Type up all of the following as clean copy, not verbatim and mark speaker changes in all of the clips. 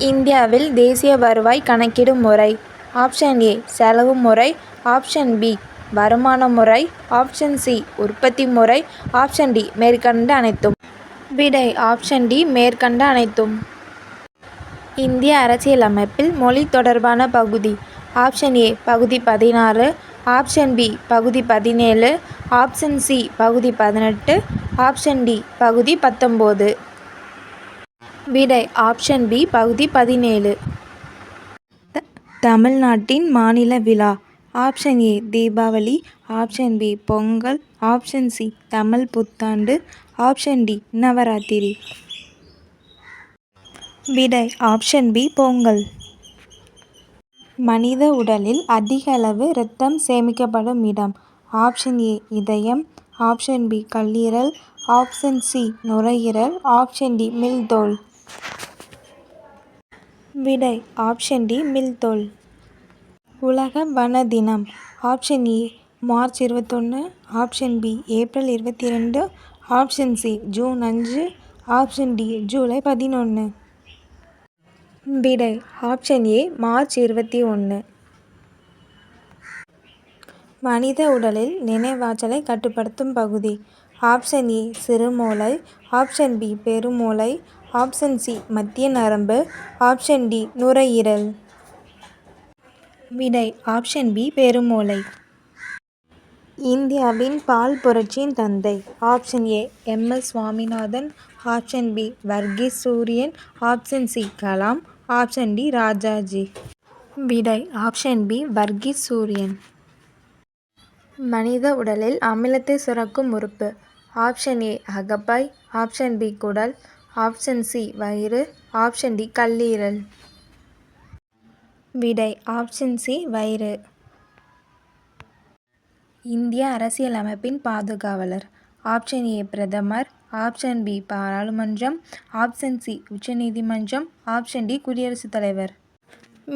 Speaker 1: இந்தியாவில் தேசிய வருவாய் கணக்கிடும் முறை. ஆப்ஷன் ஏ செலவு முறை. ஆப்ஷன் பி வருமான முறை. ஆப்ஷன் சி உற்பத்தி முறை. ஆப்ஷன் டி மேற்கண்ட அனைத்தும். விடை ஆப்ஷன் டி மேற்கண்ட அனைத்தும். இந்திய அரசியலமைப்பில் மொழி தொடர்பான பகுதி. ஆப்ஷன் ஏ பகுதி 16. ஆப்ஷன் பி பகுதி 17. ஆப்ஷன் சி பகுதி 18. ஆப்ஷன் டி பகுதி 19. விடை ஆப்ஷன் பி பகுதி 17. தமிழ்நாட்டின் மாநில விழா. Option A Deepavali. Option B Pongal. Option C Tamil புத்தாண்டு. Option D Navaratri. விடை ஆப்ஷன் பி பொங்கல். மனித உடலில் அதிகளவு இரத்தம் சேமிக்கப்படும் இடம். ஆப்ஷன் ஏ இதயம். ஆப்ஷன் பி கல்லீரல். ஆப்ஷன் சி நுரையீரல். ஆப்ஷன் டி மில்தோல். விடை ஆப்ஷன் டி மில்தோல். உலக வன தினம். Option A March 21. Option B April 22. Option C June 5. Option D July 11. விடை ஆப்ஷன் ஏ மார்ச் 21. மனித உடலில் நினைவாற்றலை கட்டுப்படுத்தும் பகுதி. ஆப்ஷன் ஏ சிறுமூளை. ஆப்ஷன் பி பெருமூளை. ஆப்ஷன் சி மத்திய நரம்பு. ஆப்ஷன் டி நுரையீரல். விடை ஆப்ஷன் பி பெருமூளை. இந்தியாவின் பால் புரட்சியின் தந்தை. Option A M S. Swaminathan. Option B Varghese Kurien. Option C Kalam. Option D Rajaji. விடை ஆப்ஷன் பி வர்கீஸ் குரியன். மனித உடலில் அமிலத்தை சுரக்கும் உறுப்பு. ஆப்ஷன் ஏ அகப்பை. ஆப்ஷன் பி குடல். ஆப்ஷன் சி வயிறு. ஆப்ஷன் டி கல்லீரல். விடை ஆப்ஷன் சி வயிறு. இந்திய அரசியலமைப்பின் பாதுகாவலர். ஆப்ஷன் ஏ பிரதமர். ஆப்ஷன் பி பாராளுமன்றம். ஆப்ஷன் சி உச்சநீதிமன்றம். ஆப்ஷன் டி குடியரசுத் தலைவர்.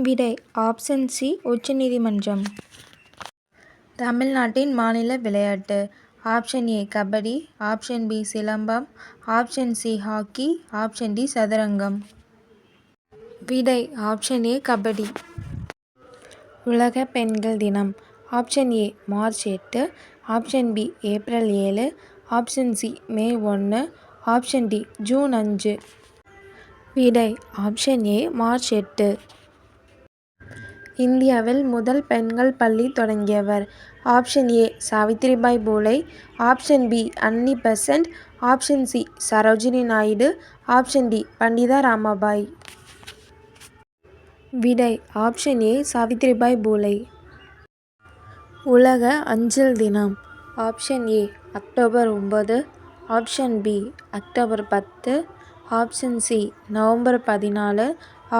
Speaker 1: விடை ஆப்ஷன் சி உச்சநீதிமன்றம். தமிழ்நாட்டின் மாநில விளையாட்டு. Option A kabaddi. Option B silambam. Option C hockey. Option D சதுரங்கம். விடை ஆப்ஷன் ஏ கபடி. உலக பெண்கள் தினம். Option A March 8. Option B April 7. Option C May 1. Option D June 5. விடை ஆப்ஷன் ஏ மார்ச் 8. இந்தியாவில் முதல் பெண்கள் பள்ளி தொடங்கியவர். Option A Savitribai Phule. Option B Annie Besant. Option C Sarojini Naidu. Option D Pandita Ramabai. விடை ஆப்ஷன் ஏ சாவித்திரிபாய் பூலே. உலக அஞ்சல் தினம். Option A October 9. Option B October 10. Option C November 14.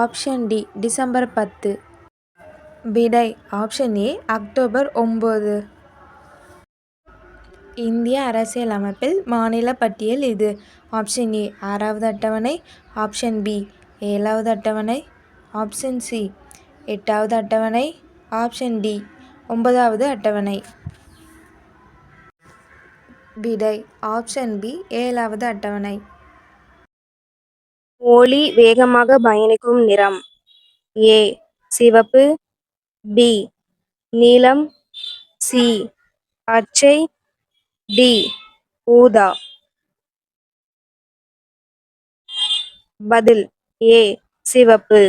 Speaker 1: Option D December 10. விடை ஆப்ஷன் ஏ அக்டோபர் 9. இந்திய அரசியலமைப்பில் மாநில பட்டியல் இது. ஆப்ஷன் ஏ 6வது அட்டவணை. ஆப்ஷன் பி 7வது அட்டவணை. ஆப்ஷன் சி 8வது அட்டவணை. ஆப்ஷன் டி 9வது அட்டவணை. விடை ஆப்ஷன் பி 7வது அட்டவணை.
Speaker 2: ஒளி வேகமாக பயணிக்கும் நிறம். ஏ சிவப்பு. பி நீலம். சி பச்சை. டி ஊதா. பதில் ஏ சிவப்பு.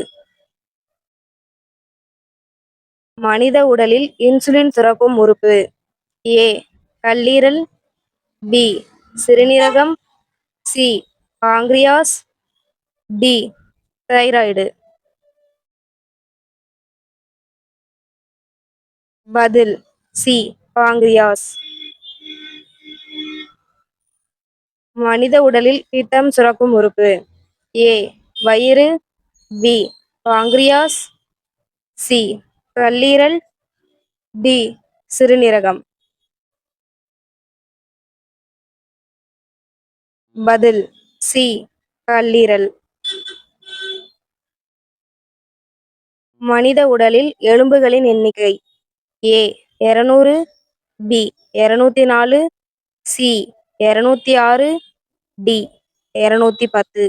Speaker 2: மனித உடலில் இன்சுலின் சுரக்கும் உறுப்பு. ஏ கல்லீரல். பி சிறுநீரகம். C pancreas. D thyroid. பதில் சி பாங்க்ரியாஸ். மனித உடலில் பித்தம் சுரக்கும் உறுப்பு. ஏ வயிறு. B pancreas. சி கல்லீரல். டி சிறுநீரகம். பதில் சி கல்லீரல். மனித உடலில் எலும்புகளின் எண்ணிக்கை. ஏ 200. பி 204. சி 206. டி 210.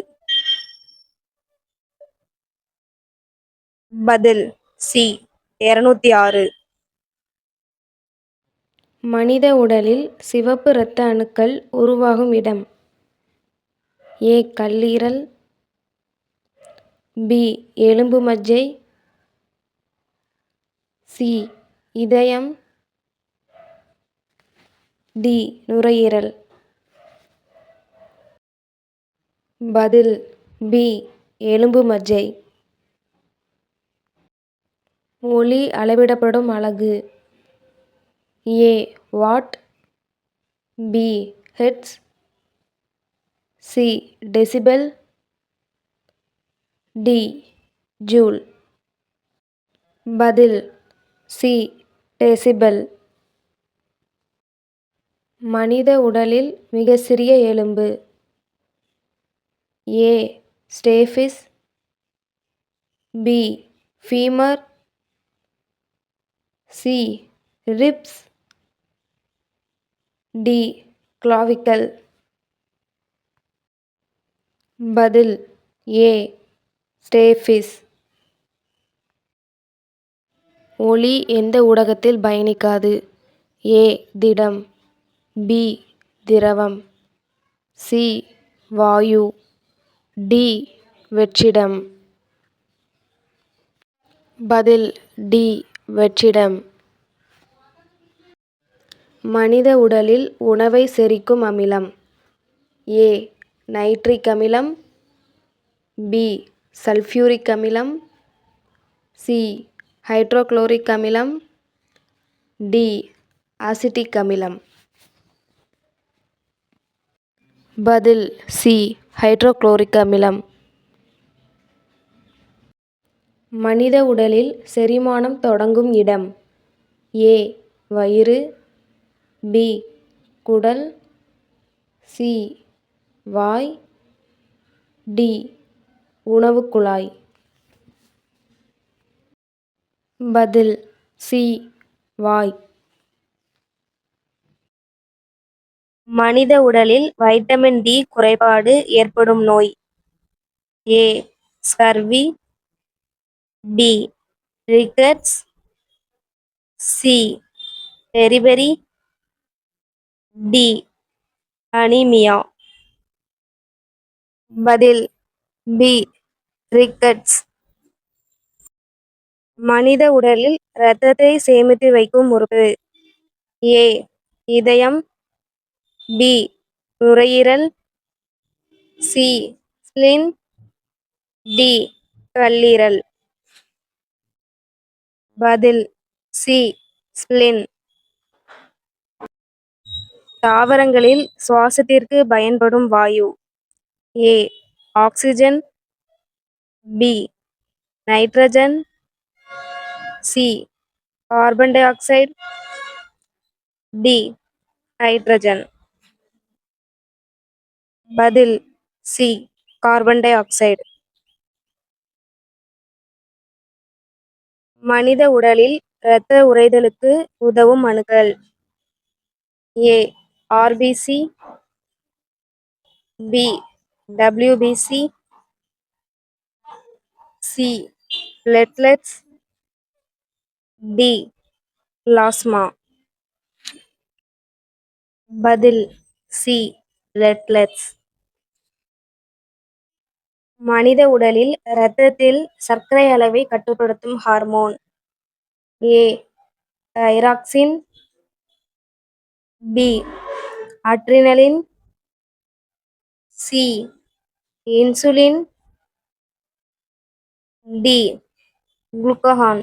Speaker 2: பதில் சி 206.
Speaker 3: மனித உடலில் சிவப்பு இரத்த அணுக்கள் உருவாகும் இடம். ஏ. கல்லீரல், பி. எலும்பு மஜ்ஜை, சி. இதயம், டி. நுரையீரல். பதில் பி. எலும்பு மஜ்ஜை. ஒலி அளவிடப்படும் அலகு. A. Watt, B. Hertz, C. Decibel, D. Joule. பதில் சி. டெசிபல். மனித உடலில் மிக சிறிய எலும்பு. A. Stapes, B. Femur, C. Ribs, D. Clavicle. பதில் ஏ. ஸ்டேபிஸ். ஒலி எந்த ஊடகத்தில் பயணிக்காது? ஏ. திடம், பி. திரவம், சி. வாயு, டி. வெற்றிடம். பதில் டி. வெற்றிடம். மனித உடலில் உணவை செரிக்கும் அமிலம். ஏ. நைட்ரிக் அமிலம், பி. சல்பியூரிக் அமிலம், சி. ஹைட்ரோகுளோரிக் அமிலம், டி. அசிட்டிக் அமிலம். பதில் சி. ஹைட்ரோகுளோரிக் அமிலம். மனித உடலில் செரிமானம் தொடங்கும் இடம். ஏ. வயிறு, பி. குடல், சி. வாய், டி. உணவுக்குழாய். பதில் சி. வாய்.
Speaker 2: மனித உடலில் வைட்டமின் டி குறைபாடு ஏற்படும் நோய். A. Scurvy, B. Rickets, C. Beriberi, D. Anaemia. பதில் பி. ரிக்கெட்ஸ். மனித உடலில் இரத்தத்தை சேமித்து வைக்கும் உறுப்பு. ஏ. இதயம், பி. நுரையீரல், சி. Spleen, D. கல்லீரல். பதில் சி. ஸ்பிளின். தாவரங்களில் சுவாசத்திற்கு பயன்படும் வாயு. A. Oxygen, B. Nitrogen, C. Carbon dioxide, D. Hydrogen. பதில் சி. Carbon dioxide. மனித உடலில் இரத்த உறைதலுக்கு உதவும் அணுக்கள். A. RBC, B. WBC, C. Platelets, D. Plasma. பதில் சி. பிளேட்லெட்ஸ். மனித உடலில் இரத்தத்தில் சர்க்கரை அளவை கட்டுப்படுத்தும் hormone. A. Thyroxine, B. Adrenaline, C. Insulin, D. Glucagon.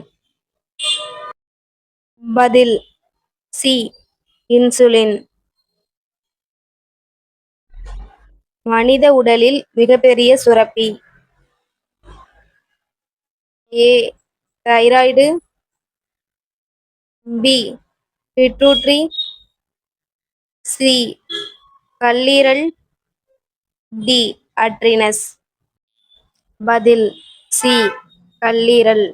Speaker 2: பதில் சி. இன்சுலின். மனித உடலில் மிகப்பெரிய சுரப்பி. A. Thyroid, B. Pituitary, C. கல்லீரல், டி. அட்ரினஸ். பதில் சி. கல்லீரல்.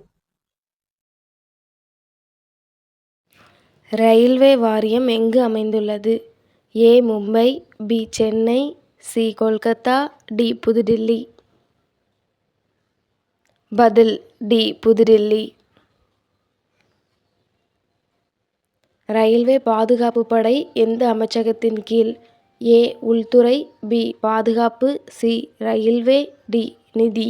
Speaker 3: ரயில்வே வாரியம் எங்கு அமைந்துள்ளது? A. Mumbai, B. Chennai, C. Kolkata, D. Pudhu Delhi. பதில் டி. புதுடில்லி. ரயில்வே பாதுகாப்பு படை எந்த அமைச்சகத்தின் கீழ்? ஏ. உள்துறை, பி. பாதுகாப்பு, சி. Railway, D. நிதி.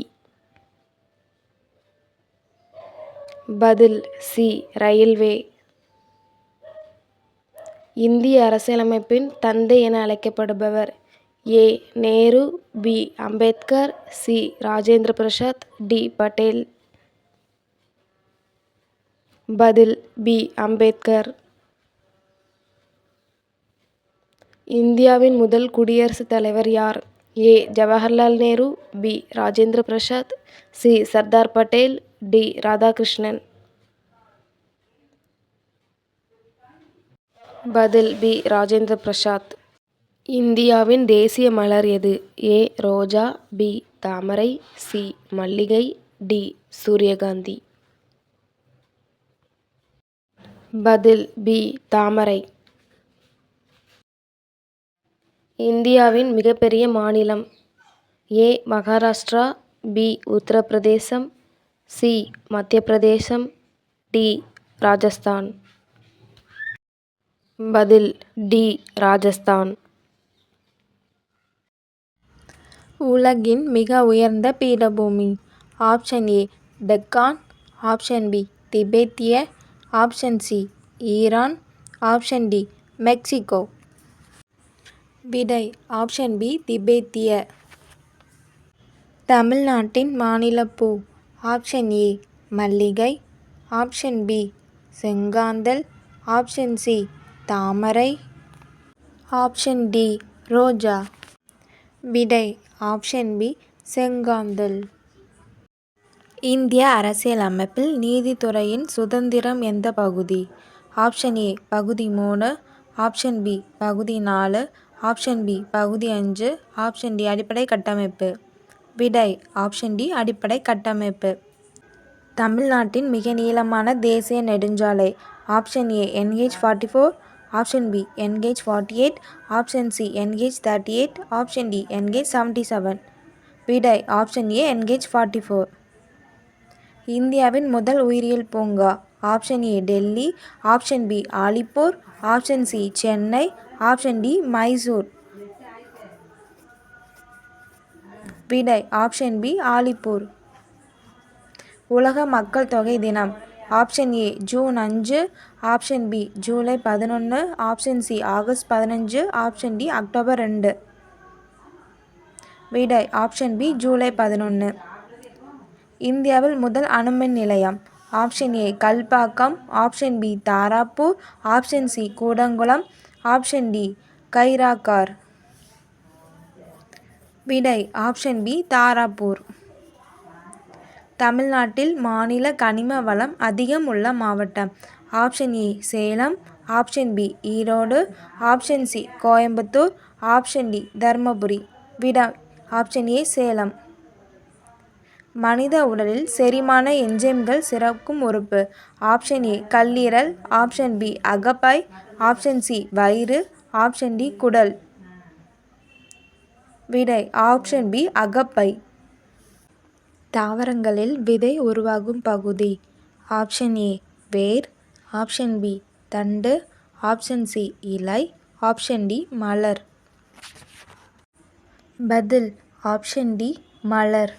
Speaker 3: பதில் சி. ரயில்வே. இந்திய அரசியலமைப்பின் தந்தை என அழைக்கப்படுபவர்? A. Nehru, B. Ambedkar, C. Rajendra Prasad, D. Patel. பதில் பி. அம்பேத்கர். இந்தியாவின் முதல் குடியரசுத் தலைவர் யார்? A. Jawaharlal Nehru, B. Rajendra Prasad, C. Sardar Patel, D. Radhakrishnan. பதில் பி. ராஜேந்திர பிரசாத். இந்தியாவின் தேசிய மலர் எது? ஏ. ரோஜா, பி. தாமரை, சி. மல்லிகை, டி. சூரியகாந்தி. பதில் பி. தாமரை. இந்தியாவின் மிகப்பெரிய மாநிலம்? A. Maharashtra, B. Uttar Pradesh, C. Madhya Pradesh, D. Rajasthan. பதில் டி. ராஜஸ்தான்.
Speaker 1: உலகின் மிக உயர்ந்த பீடபூமி? Option A Deccan, option B திபெத்திய, option C Iran, option D Mexico. விடை ஆப்ஷன் பி திபெத்திய. தமிழ்நாட்டின் மாநில பூ? ஆப்ஷன் ஏ மல்லிகை, ஆப்ஷன் பி செங்காந்தள், ஆப்ஷன் சி தாமரை, ஆப்ஷன் டி ரோஜா. விடை ஆப்ஷன் பி செங்காந்தள். இந்திய அரசியலமைப்பில் நீதித்துறையின் சுதந்திரம் எந்த பகுதி? ஆப்ஷன் ஏ பகுதி 3, ஆப்ஷன் பி பகுதி 4, ஆப்ஷன் பி பகுதி 5, ஆப்ஷன் டி அடிப்படை கட்டமைப்பு. விடை ஆப்ஷன் டி அடிப்படை கட்டமைப்பு. தமிழ்நாட்டின் மிக நீளமான தேசிய நெடுஞ்சாலை? Option A NH-44, option B NH-48, option C NH-38, option D NH-77. விடை ஆப்ஷன் ஏ NH-44. இந்தியாவின் முதல் உயிரியல் பூங்கா? Option A Delhi, option B Alipur, option C Chennai, option D Mysore. விடை ஆப்ஷன் பி ஆலிப்பூர். உலக மக்கள் தொகை தினம்? Option A June 5, option B July 11, option C August 15, option D October 2. விடை ஆப்ஷன் பி ஜூலை 11. இந்தியாவில் முதல் அணுமின் நிலையம்? Option A Kalpakkam, option B Tarapur, option C Kudankulam, option D கைராக்கார். விடை ஆப்ஷன் பி தாராப்பூர். தமிழ்நாட்டில் மாநில கனிம வளம் அதிகம் உள்ள மாவட்டம்? Option A Salem, option B Erode, option C Coimbatore, option D Dharmapuri. விடை ஆப்ஷன் ஏ சேலம். மனித உடலில் செரிமான என்சைம்கள் சுரக்கும் உறுப்பு? ஆப்ஷன் ஏ கல்லீரல், ஆப்ஷன் பி அகப்பை, ஆப்ஷன் சி வயிறு, ஆப்ஷன் டி குடல். விடை ஆப்ஷன் பி அகப்பை. தாவரங்களில் விதை உருவாகும் பகுதி? ஆப்ஷன் ஏ வேர், ஆப்ஷன் பி தண்டு, ஆப்ஷன் சி இலை, ஆப்ஷன் டி மலர். பதில் ஆப்ஷன் டி மலர்.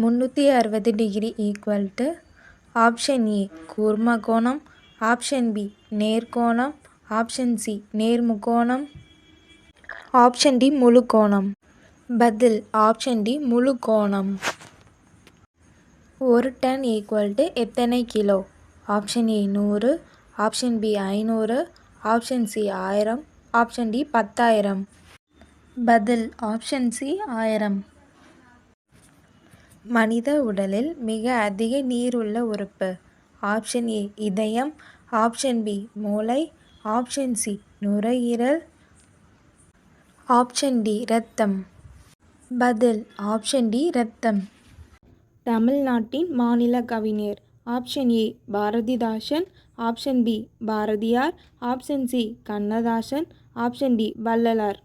Speaker 1: 360 டிகிரி = ஆப்ஷன் ஏ கூர்ம கோணம், ஆப்ஷன் பி நேர்கோணம், ஆப்ஷன் சி நேர்முக்கோணம், ஆப்ஷன் டி முழுக்கோணம். பதில் ஆப்ஷன் டி முழுக்கோணம். ஒரு டன் = எத்தனை kilo? Option A 100, option B 500, option C 1000, option D 10,000. பதில் ஆப்ஷன் சி 1000. மனித உடலில் மிக அதிக நீர் உள்ள உறுப்பு? ஆப்ஷன் ஏ இதயம், ஆப்ஷன் பி மூளை, ஆப்ஷன் சி நுரையீரல், ஆப்ஷன் டி இரத்தம். பதில் ஆப்ஷன் டி இரத்தம். தமிழ்நாட்டின் மாநில கவிஞர்? Option A Bharathidasan, option B Bharathiyar, option C Kannadasan, option D Vallalar.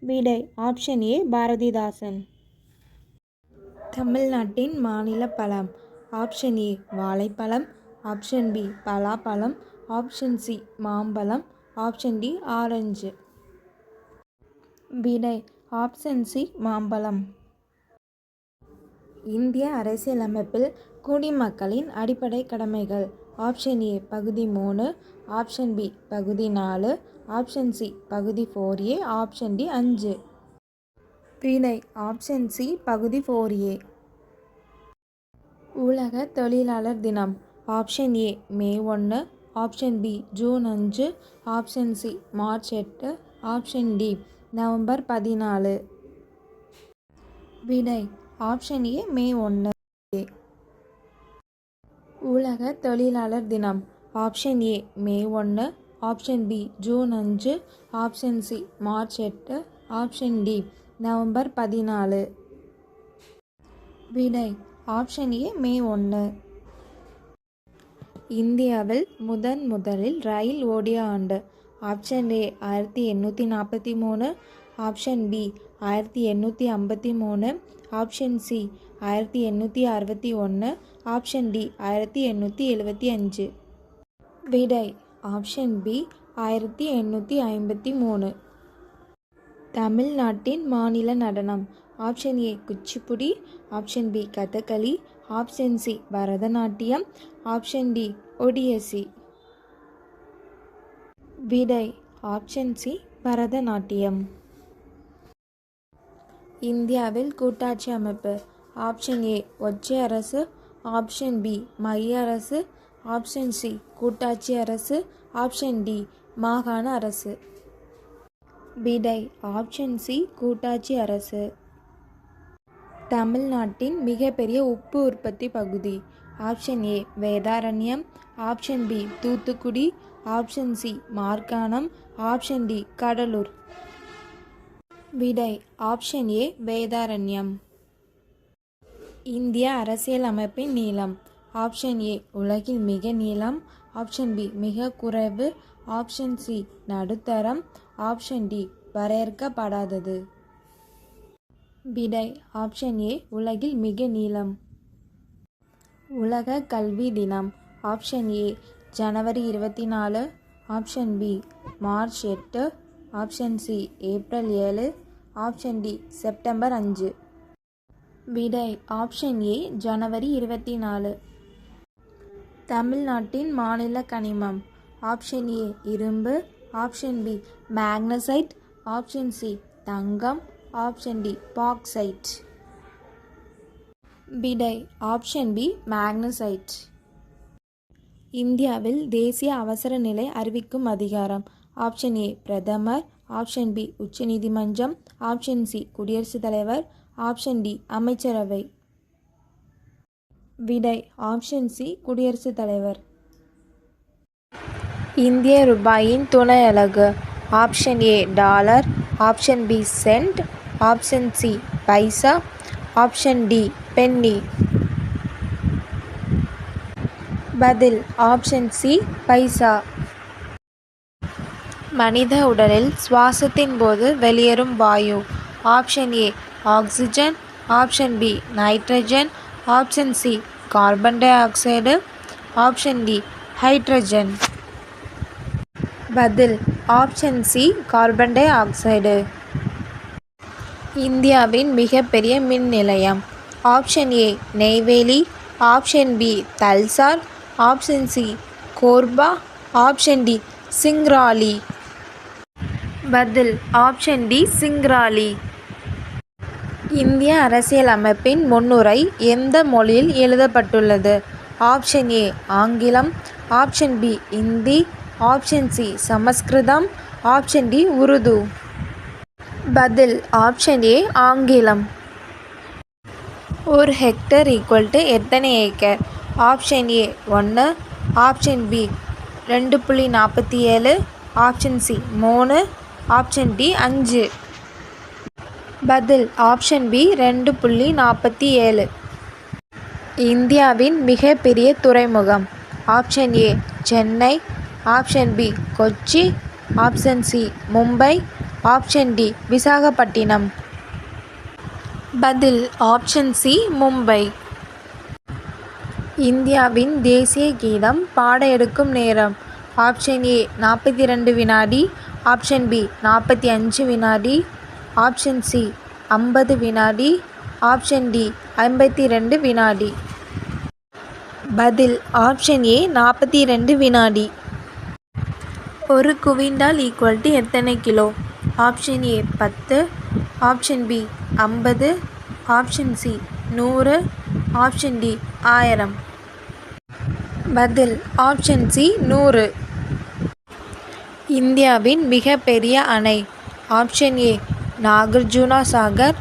Speaker 1: விடை ஆப்ஷன் ஏ பாரதிதாசன். தமிழ்நாட்டின் மாநில பழம். ஆப்ஷன் ஏ வாழைப்பழம், ஆப்ஷன் பி பலாப்பழம், ஆப்ஷன் சி மாம்பழம், ஆப்ஷன் டி ஆரஞ்சு. விடை ஆப்ஷன் சி மாம்பழம். இந்திய அரசியலமைப்பில் குடிமக்களின் அடிப்படை கடமைகள். ஆப்ஷன் ஏ பகுதி 3, ஆப்ஷன் பி பகுதி 4, ஆப்ஷன் சி பகுதி 4A, ஆப்ஷன் டி 5. விடை ஆப்ஷன் சி பகுதி 4A. உலக தொழிலாளர் தினம். Option A May 1, option B June 5, option C March 8, option D November 14. விடை ஆப்ஷன் ஏ மே 1. உலக தொழிலாளர் தினம். Option A May 1, option B June 5, option C March 8, option D November 14. விடை ஆப்ஷன் ஏ மே 1. இந்தியாவில் முதலில் ரயில் ஓடிய ஆண்டு. Option A 1843, option B 1853, option C 1861, option D 1875. விடை ஆப்ஷன் பி 1853. தமிழ்நாட்டின் மாநில நடனம். Option A Kuchipudi, option B Kathakali, option C Bharatanatyam, option D Odissi. விடை ஆப்ஷன் சி பரதநாட்டியம். இந்தியாவில் கூட்டாட்சி அமைப்பு. ஆப்ஷன் ஏ ஒற்றை அரசு, ஆப்ஷன் பி மைய அரசு, ஆப்ஷன் சி கூட்டாட்சி அரசு, ஆப்ஷன் டி மாகாண அரசு. விடை ஆப்ஷன் சி கூட்டாட்சி அரசு. தமிழ்நாட்டின் மிகப்பெரிய உப்பு உற்பத்தி பகுதி. Option A Vedaranyam, option B Thoothukudi, option C Marakkanam, option D Cuddalore. விடை ஆப்ஷன் ஏ வேதாரண்யம். இந்திய அரசியல் அமைப்பின் நீளம். ஆப்ஷன் ஏ உலகில் மிக நீளம், ஆப்ஷன் பி மிக குறைவு, ஆப்ஷன் சி நடுத்தரம், ஆப்ஷன் டி வரையறுக்கப்படாதது. விடை ஆப்ஷன் ஏ உலகில் மிக நீளம். உலக கல்வி தினம். ஆப்ஷன் ஏ ஜனவரி 24, option B March 8, option C April 7, option D September 5. விடை ஆப்ஷன் ஏ ஜனவரி 24. தமிழ்நாட்டின் மாநில கனிமம். ஆப்ஷன் ஏ இரும்பு, option B magnesite, option C தங்கம், ஆப்ஷன் டி பாக்சைட். விடை ஆப்ஷன் பி மேக்னசைட். இந்தியாவில் தேசிய அவசர நிலை அறிவிக்கும் அதிகாரம். ஆப்ஷன் ஏ பிரதமர், ஆப்ஷன் பி உச்சநீதிமன்றம், ஆப்ஷன் சி குடியரசுத் தலைவர், ஆப்ஷன் டி அமைச்சரவை. விடை ஆப்ஷன் சி குடியரசுத் தலைவர். இந்திய ரூபாயின் துணை அலகு. Option A dollar, option B cent, option C paisa, option D penny. பதில் ஆப்ஷன் சி பைசா. மனித உடலில் சுவாசத்தின் போது வெளியேறும் வாயு. Option A oxygen, option B nitrogen, option C carbon dioxide, option D hydrogen. பதில் option C carbon dioxide. இந்தியாவின் மிகப்பெரிய மின் நிலையம். Option A Neyveli, option B Talcher, option C Korba, option D Singrauli. பதில் ஆப்ஷன் டி சிங்ராலி. இந்திய அரசியலமைப்பின் முன்னுரை எந்த மொழியில் எழுதப்பட்டுள்ளது? ஆப்ஷன் ஏ ஆங்கிலம், option B Hindi, option C சமஸ்கிருதம், ஆப்ஷன் டி உருது. பதில் ஆப்ஷன் ஏ ஆங்கிலம். ஒரு ஹெக்டர் = எத்தனை acre? Option A 1, option B 2.47, option C 3, option D 5. பதில் ஆப்ஷன் பி 2.47. இந்தியாவின் மிகப்பெரிய துறைமுகம். Option A Chennai, option B Kochi, option C Mumbai, option D Visakhapatnam. பதில் ஆப்ஷன் சி மும்பை. இந்தியாவின் தேசிய கீதம் பாட எடுக்கும் நேரம். ஆப்ஷன் ஏ 42 வினாடி, ஆப்ஷன் பி 45 வினாடி, ஆப்ஷன் சி 50 வினாடி, ஆப்ஷன் டி 52 வினாடி. பதில் ஆப்ஷன் ஏ 42 வினாடி. ஒரு குவிண்டால் ஈக்குவல் டு எத்தனை kilo? Option A 10, option B 50, option C 100, option D 1000. பதில் ஆப்ஷன் சி 100. இந்தியாவின் மிகப்பெரிய அணை. Option A Nagarjuna Sagar,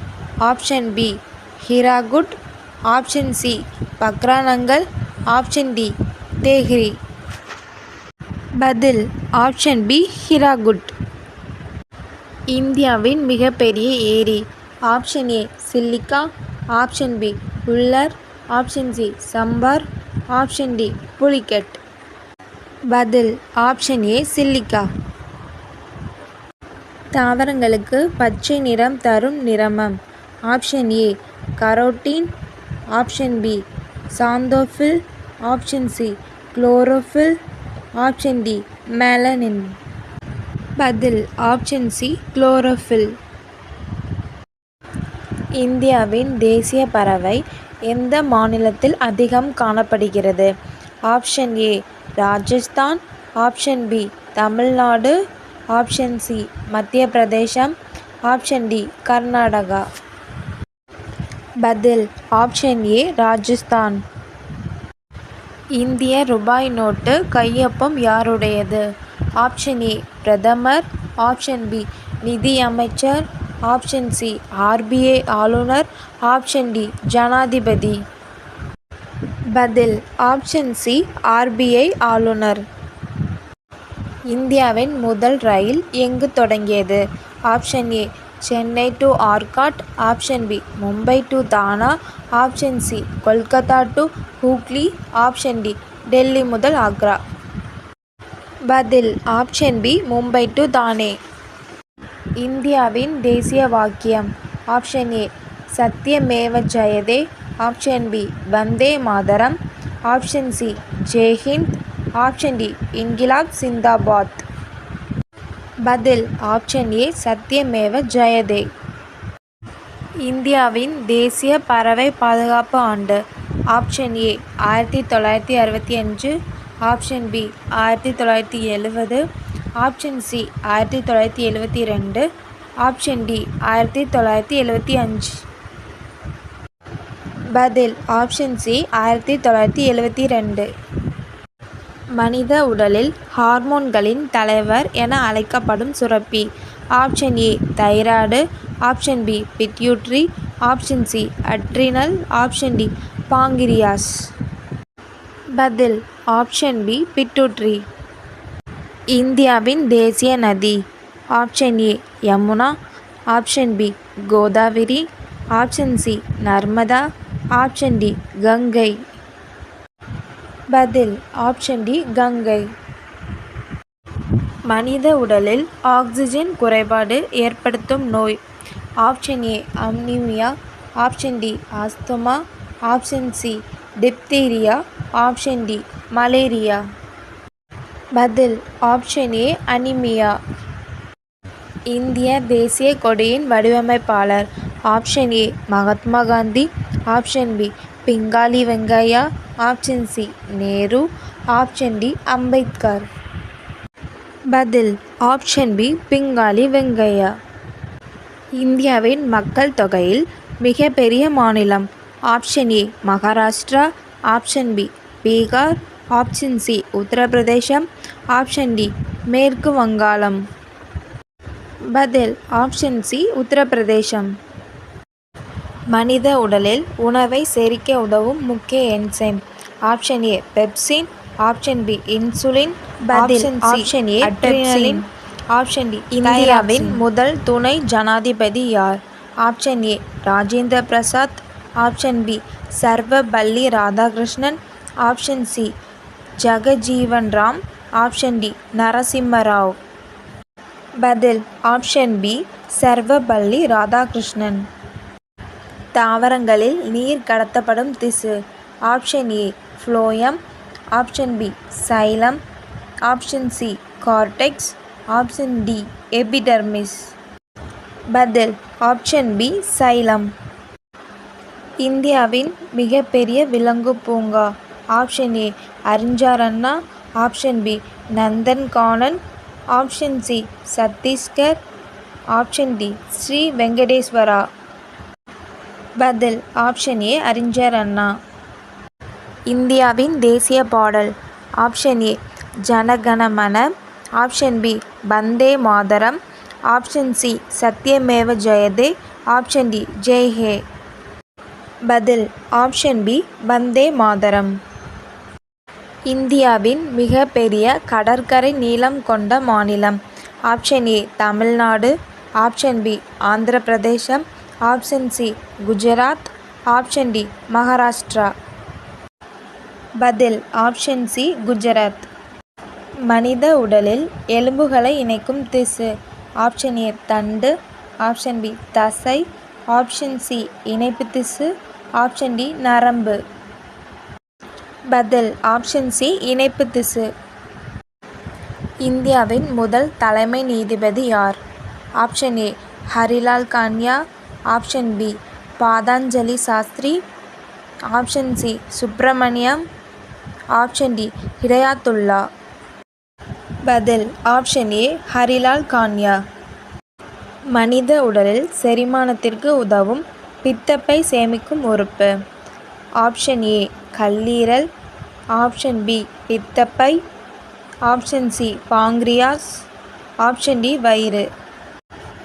Speaker 1: option B Hirakud, option C Bhakra Nangal, option D Tehri. பதில் ஆப்ஷன் பி ஹிராகுட். இந்தியாவின் மிகப்பெரிய ஏரி. Option A Chilika, option B Wular, option C Sambhar, option D Pulicat. பதில் ஆப்ஷன் ஏ சில்லிகா. தாவரங்களுக்கு பச்சை நிறம் தரும் நிறமம். ஆப்ஷன் ஏ carotene, option B xanthophyll, option C chlorophyll, option D melanin. பதில் ஆப்ஷன் சி குளோரோஃபில். இந்தியாவின் தேசிய பறவை எந்த மாநிலத்தில் அதிகம் காணப்படுகிறது? Option A Rajasthan, option B Tamil Nadu, option C Madhya Pradesh, option D Karnataka. பதில் ஆப்ஷன் ஏ ராஜஸ்தான். இந்திய ரூபாய் நோட்டு கையொப்பம் யாருடையது? ஆப்ஷன் ஏ பிரதமர், ஆப்ஷன் பி நிதியமைச்சர், ஆப்ஷன் சி ஆர்பிஐ ஆளுநர், ஆப்ஷன் டி ஜனாதிபதி. பதில் ஆப்ஷன் சி ஆர்பிஐ ஆளுநர். இந்தியாவின் முதல் ரயில் எங்கு தொடங்கியது? Option A Chennai to Arcot, option B Mumbai to Thana, option C Kolkata to Hooghly, option D Delhi முதல் ஆக்ரா. பதில் ஆப்ஷன் பி மும்பை டு தானே. இந்தியாவின் தேசிய வாக்கியம். Option A Satyameva Jayate, option B Vande Mataram, option C Jai Hind, option D Inquilab Zindabad. பதில் ஆப்ஷன் ஏ சத்யமேவ ஜெயதே. இந்தியாவின் தேசிய பறவை பாதுகாப்பு ஆண்டு. Option A 1965, option B 1970, option C 1972, option D 1975. பதில் ஆப்ஷன் சி 1972. மனித உடலில் ஹார்மோன்களின் தலைவர் என அழைக்கப்படும் சுரப்பி. Option A thyroid, option B pituitary, option C adrenal, option D pancreas. பதில் ஆப்ஷன் பி பிட்யூட்ரி. இந்தியாவின் தேசிய நதி. Option A Yamuna, option B Godavari, option C Narmada, option D கங்கை. பதில் ஆப்ஷன் டி கங்கை. மனித உடலில் ஆக்சிஜன் குறைபாடு ஏற்படுத்தும் நோய். Option A anaemia, option D asthma, option C diphtheria, option D malaria. பதில் ஆப்ஷன் ஏ அனீமியா. இந்திய தேசிய கொடியின் வடிவமைப்பாளர். Option A Mahatma Gandhi, option B Pingali Venkayya, option C Nehru, option D Ambedkar. பதில் ஆப்ஷன் பி பிங்காலி வெங்கையா. இந்தியாவின் மக்கள் தொகையில் மிகப்பெரிய மாநிலம். Option A Maharashtra, option B Bihar, option C உத்தரப்பிரதேசம், ஆப்ஷன் டி மேற்கு வங்காளம். பதில் ஆப்ஷன் சி உத்தரப்பிரதேசம். மனித உடலில் உணவை செரிக்க உதவும் முக்கிய enzyme. Option A pepsin, option B insulin, option A adrenaline, option D. இந்தியாவின் முதல் துணை ஜனாதிபதி யார்? Option A Rajendra Prasad, option B Sarvepalli Radhakrishnan, option C Jagjivan Ram, option D Narasimha Rao. பதில் ஆப்ஷன் பி சர்வபள்ளி ராதாகிருஷ்ணன். தாவரங்களில் நீர் கடத்தப்படும் திசு. Option A phloem, option B xylem, option C cortex, option D epidermis. பதில் ஆப்ஷன் பி சைலம். இந்தியாவின் மிகப்பெரிய விலங்கு பூங்கா. ஆப்ஷன் ஏ அறிஞர் அண்ணா, option B Nandankanan, option C Chhattisgarh, option D Sri Venkateswara. பதில் ஆப்ஷன் ஏ அறிஞர் அண்ணா. இந்தியாவின் தேசிய பாடல். Option A Jana Gana Mana, option B Vande Mataram, option C Satyameva Jayate, option D Jai He. பதில் ஆப்ஷன் பி வந்தே மாதரம். இந்தியாவின் மிகப்பெரிய கடற்கரை நீளம் கொண்ட மாநிலம். Option A Tamil Nadu, option B Andhra Pradesh, option C Gujarat, option D Maharashtra. பதில் ஆப்ஷன் சி குஜராத். மனித உடலில் எலும்புகளை இணைக்கும் திசு. ஆப்ஷன் ஏ தண்டு, ஆப்ஷன் பி தசை, ஆப்ஷன் சி இணைப்பு திசு, ஆப்ஷன் டி நரம்பு. பதில் ஆப்ஷன் சி இணைப்பு திசு. இந்தியாவின் முதல் தலைமை நீதிபதி யார்? Option A Harilal Kania, option B Patanjali Sastri, option C Subramaniam, option D Hidayatullah. பதில் ஆப்ஷன் ஏ ஹரிலால் கான்யா. மனித உடலில் செரிமானத்திற்கு உதவும் பித்தப்பை சேமிக்கும் உறுப்பு. ஆப்ஷன் ஏ கல்லீரல், ஆப்ஷன் பி பித்தப்பை, ஆப்ஷன் சி பாங்க்ரியாஸ், ஆப்ஷன் டி வயிறு.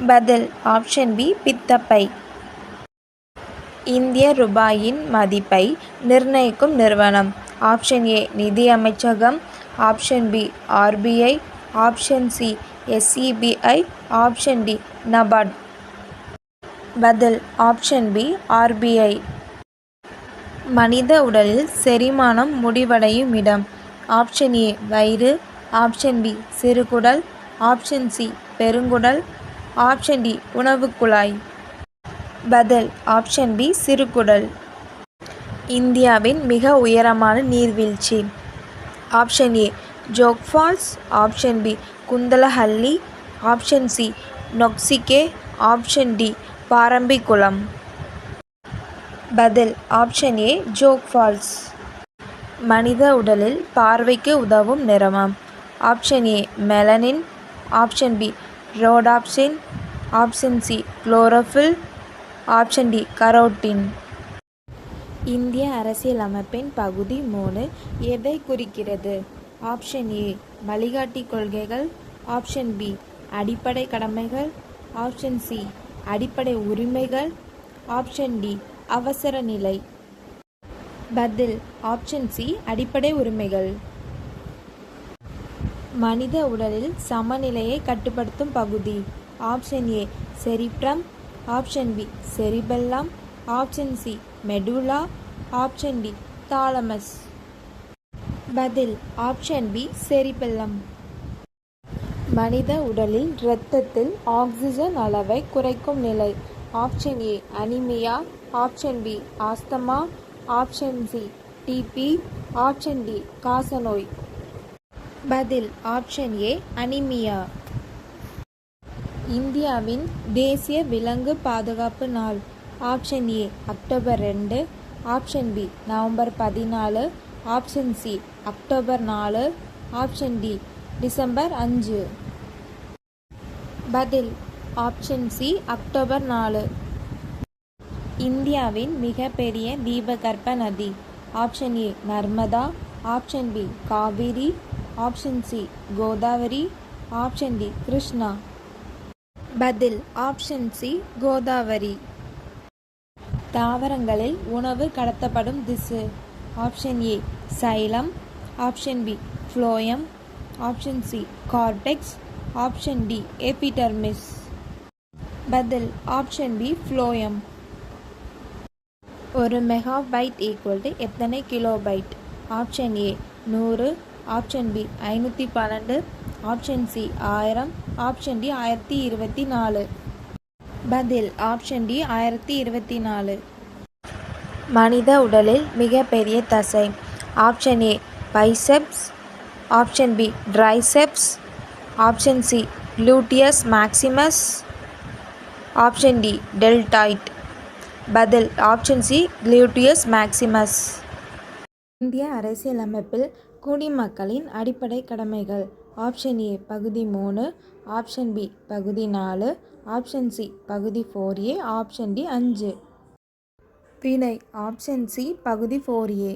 Speaker 1: பதில் ஆப்ஷன் பி பித்தப்பை. இந்திய ரூபாயின் மதிப்பை நிர்ணயிக்கும் நிறுவனம். ஆப்ஷன் ஏ நிதி அமைச்சகம், option B RBI, option C SEBI, option D NABARD. பதில் ஆப்ஷன் பி ஆர்பிஐ. மனித உடலில் செரிமானம் முடிவடையும் இடம். ஆப்ஷன் ஏ வயிறு, ஆப்ஷன் பி சிறுகுடல், ஆப்ஷன் சி பெருங்குடல், ஆப்ஷன் டி உணவுக் குழாய். பதில் ஆப்ஷன் பி சிறுகுடல். இந்தியாவின் மிக உயரமான நீர்வீழ்ச்சி. Option A Jog falls, option B குந்தலஹள்ளி, ஆப்ஷன் சி நொக்சிகே, ஆப்ஷன் டி பாரம்பிக்குளம். பதில் ஆப்ஷன் ஏ ஜோக் ஃபால்ஸ். மனித உடலில் பார்வைக்கு உதவும் நிறமம். Option A melanin, option B rhodopsin, option C chlorophyll, option D carotene. இந்திய அரசியலமைப்பின் பகுதி 3 எதை குறிக்கிறது? ஆப்ஷன் ஏ வழிகாட்டி கொள்கைகள், ஆப்ஷன் பி அடிப்படை கடமைகள், ஆப்ஷன் சி அடிப்படை உரிமைகள், ஆப்ஷன் டி அவசர நிலை. பதில் ஆப்ஷன் சி அடிப்படை உரிமைகள். மனித உடலில் சமநிலையை கட்டுப்படுத்தும் பகுதி. Option A cerebrum, option B cerebellum, option C medulla, option D thalamus. பதில் ஆப்ஷன் பி செரிபெல்லம். மனித உடலில் இரத்தத்தில் ஆக்சிஜன் அளவை குறைக்கும் நிலை. Option A anaemia, option B asthma, option C TB, option D காசநோய். பதில் ஆப்ஷன் ஏ அனிமியா. இந்தியாவின் தேசிய விலங்கு பாதுகாப்பு நாள். Option A October 2, option B November 14, option C October 4, option D December 5. பதில் ஆப்ஷன் சி அக்டோபர் 4. இந்தியாவின் மிகப்பெரிய தீபகற்ப நதி. Option A Narmada, option B Kaveri, option C Godavari, option D Krishna. பதில் ஆப்ஷன் சி கோதாவரி. தாவரங்களில் உணவு கடத்தப்படும் திசு. Option A xylem, option B phloem, option C cortex, option D epidermis. பதில் ஆப்ஷன் பி ஃப்ளோயம். ஒரு மெகாபைட் ஈக்குவல் டு எத்தனை kilobyte? Option A 100, option B 512, option C 1000, option D 1024. பதில் option D 1024. மனித உடலில் மிகப்பெரிய தசை? Option A biceps, option B triceps, option C gluteus maximus, option D deltoid. பதில் option C gluteus maximus. இந்திய அரசியலமைப்பில் குடிமக்களின் அடிப்படை கடமைகள். ஆப்ஷன் ஏ பகுதி 3, ஆப்ஷன் பி பகுதி 4, ஆப்ஷன் சி பகுதி 4A, ஆப்ஷன் டி 5. விடை ஆப்ஷன் சி பகுதி 4A.